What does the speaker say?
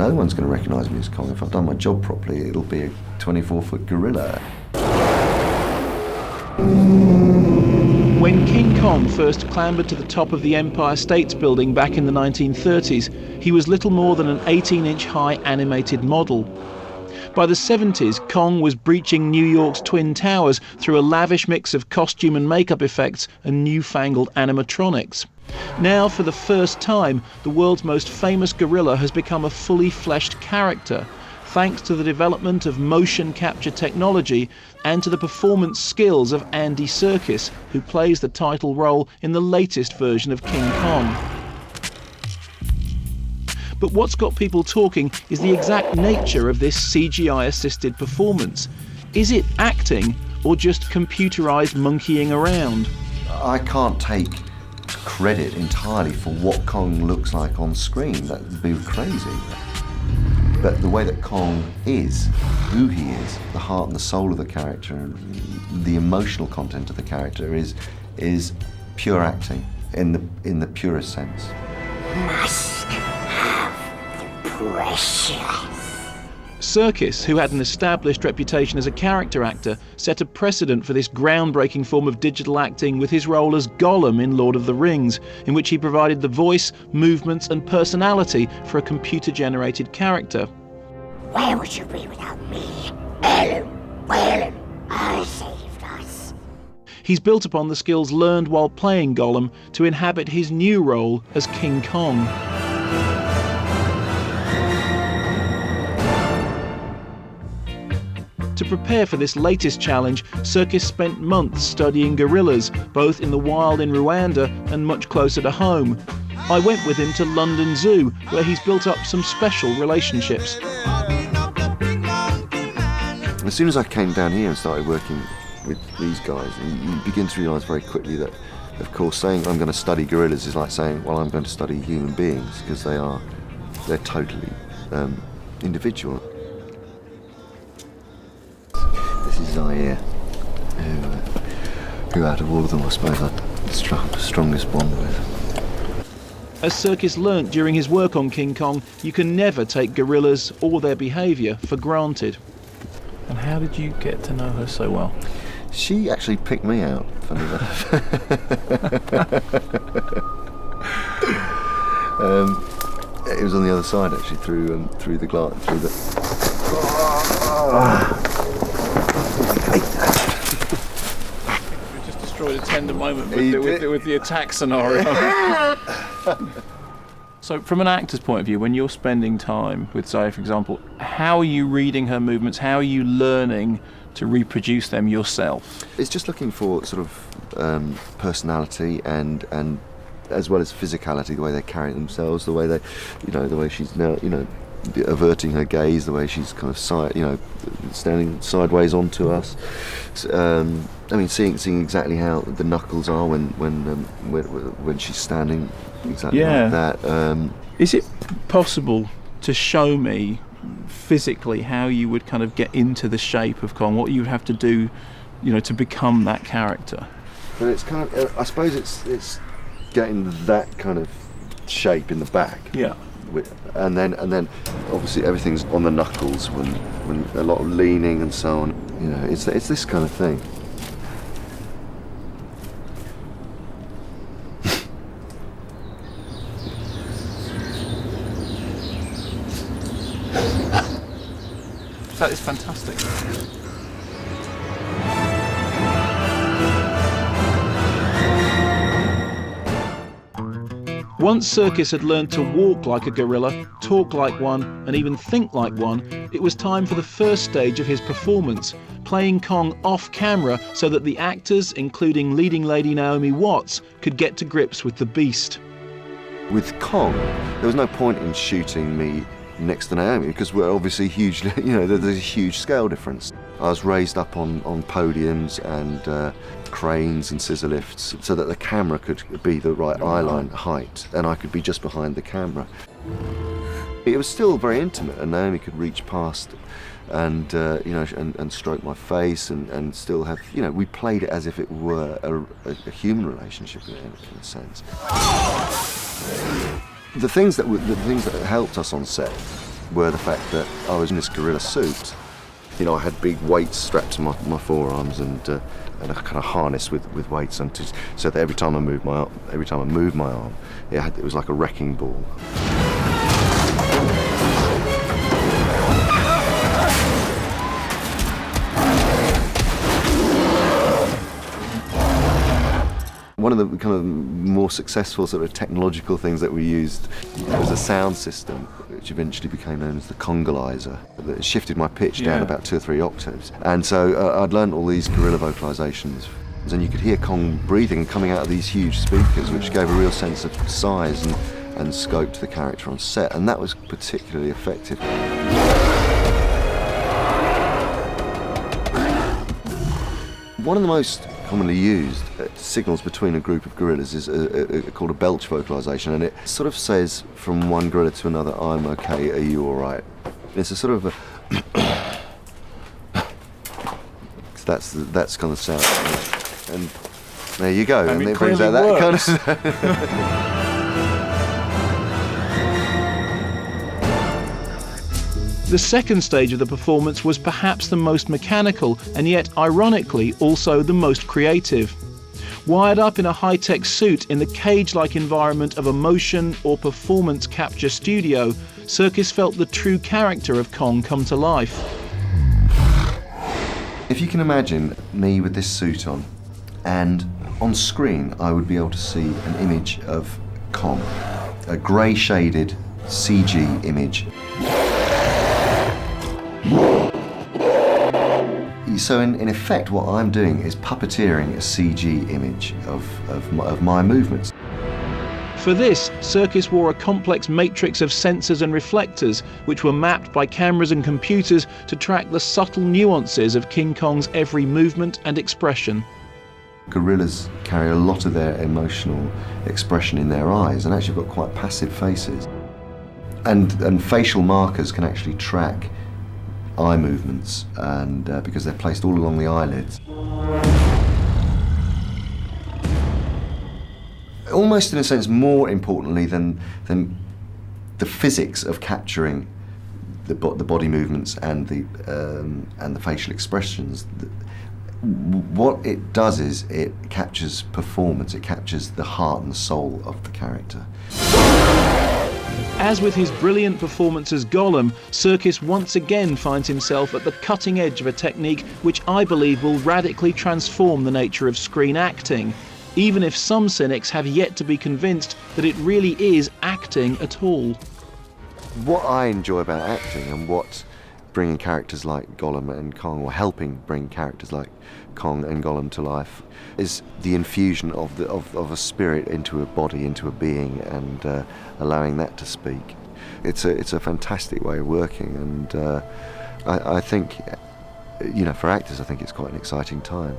no one's going to recognise me as Kong. If I've done my job properly, it'll be a 24-foot gorilla. When King Kong first clambered to the top of the Empire States Building back in the 1930s, he was little more than an 18-inch high animated model. By the 70s, Kong was breaching New York's Twin Towers through a lavish mix of costume and makeup effects and newfangled animatronics. Now, for the first time, the world's most famous gorilla has become a fully fleshed character, thanks to the development of motion capture technology and to the performance skills of Andy Serkis, who plays the title role in the latest version of King Kong. But what's got people talking is the exact nature of this CGI-assisted performance. Is it acting or just computerized monkeying around? I can't take credit entirely for what Kong looks like on screen. That would be crazy. But the way that Kong is, who he is, the heart and the soul of the character, and the emotional content of the character is pure acting in the purest sense. Must have the precious. Serkis, who had an established reputation as a character actor, set a precedent for this groundbreaking form of digital acting with his role as Gollum in Lord of the Rings, in which he provided the voice, movements and personality for a computer-generated character. Where would you be without me? Ellen, I saved us. He's built upon the skills learned while playing Gollum to inhabit his new role as King Kong. To prepare for this latest challenge, Serkis spent months studying gorillas, both in the wild in Rwanda and much closer to home. I went with him to London Zoo, where he's built up some special relationships. As soon as I came down here and started working with these guys, you begin to realise very quickly that, of course, saying I'm going to study gorillas is like saying, well, I'm going to study human beings, because they're totally individual. This is Zaire, who out of all of them, I suppose, I struck the strongest bond with. As Serkis learnt during his work on King Kong, you can never take gorillas or their behaviour for granted. And how did you get to know her so well? She actually picked me out, funny enough. It was on the other side, actually, through the glass, through the. We just destroyed a tender moment with the attack scenario. So from an actor's point of view, when you're spending time with Zaya, for example, how are you reading her movements? How are you learning to reproduce them yourself? It's just looking for sort of personality and as well as physicality, the way they carry themselves, the way they, the way she's now, averting her gaze, the way she's kind of standing sideways onto us. Seeing exactly how the knuckles are when she's standing exactly like that. Is it possible to show me physically how you would kind of get into the shape of Kong, what you would have to do, to become that character? But it's kind of, I suppose it's getting that kind of shape in the back. Yeah. And then obviously everything's on the knuckles when a lot of leaning and so on. It's this kind of thing. That is fantastic. Once Serkis had learned to walk like a gorilla, talk like one, and even think like one, it was time for the first stage of his performance, playing Kong off camera so that the actors, including leading lady Naomi Watts, could get to grips with the beast. With Kong, there was no point in shooting me next to Naomi because we're obviously hugely, there's a huge scale difference. I was raised up on podiums and cranes and scissor lifts so that the camera could be the right eyeline height and I could be just behind the camera. It was still very intimate and Naomi could reach past and and stroke my face and still have, we played it as if it were a human relationship in a sense. The things that helped us on set were the fact that I was in this gorilla suit. You know, I had big weights strapped to my forearms and a kind of harness with weights on, so that every time I moved my arm, it was like a wrecking ball. One of the kind of more successful sort of technological things that we used was a sound system, which eventually became known as the Kongalizer. That shifted my pitch down about 2 or 3 octaves. And so I'd learned all these gorilla vocalizations, and you could hear Kong breathing coming out of these huge speakers, which gave a real sense of size and scope to the character on set, and that was particularly effective. One of the most commonly used signals between a group of gorillas is called a belch vocalization, and it sort of says from one gorilla to another, "I'm okay, are you all right?" It's a sort of that's kind of sound, and there you go, and it brings out that kind of sound. The second stage of the performance was perhaps the most mechanical and yet, ironically, also the most creative. Wired up in a high-tech suit in the cage-like environment of a motion or performance capture studio, Serkis felt the true character of Kong come to life. If you can imagine me with this suit on, and on screen I would be able to see an image of Kong, a grey-shaded CG image. So in effect, what I'm doing is puppeteering a CG image of my movements. For this, Serkis wore a complex matrix of sensors and reflectors, which were mapped by cameras and computers to track the subtle nuances of King Kong's every movement and expression. Gorillas carry a lot of their emotional expression in their eyes, and actually got quite passive faces. And facial markers can actually track eye movements, and because they're placed all along the eyelids. Almost in a sense more importantly than the physics of capturing the body movements and the facial expressions, what it does is it captures performance, it captures the heart and soul of the character. As with his brilliant performance as Gollum, Serkis once again finds himself at the cutting edge of a technique which I believe will radically transform the nature of screen acting, even if some cynics have yet to be convinced that it really is acting at all. What I enjoy about acting, and what bringing characters like Gollum and Kong, or helping bring characters like Kong and Gollum to life, is the infusion of a spirit into a body, into a being, and allowing that to speak. It's a fantastic way of working, and I think, you know, for actors, I think it's quite an exciting time.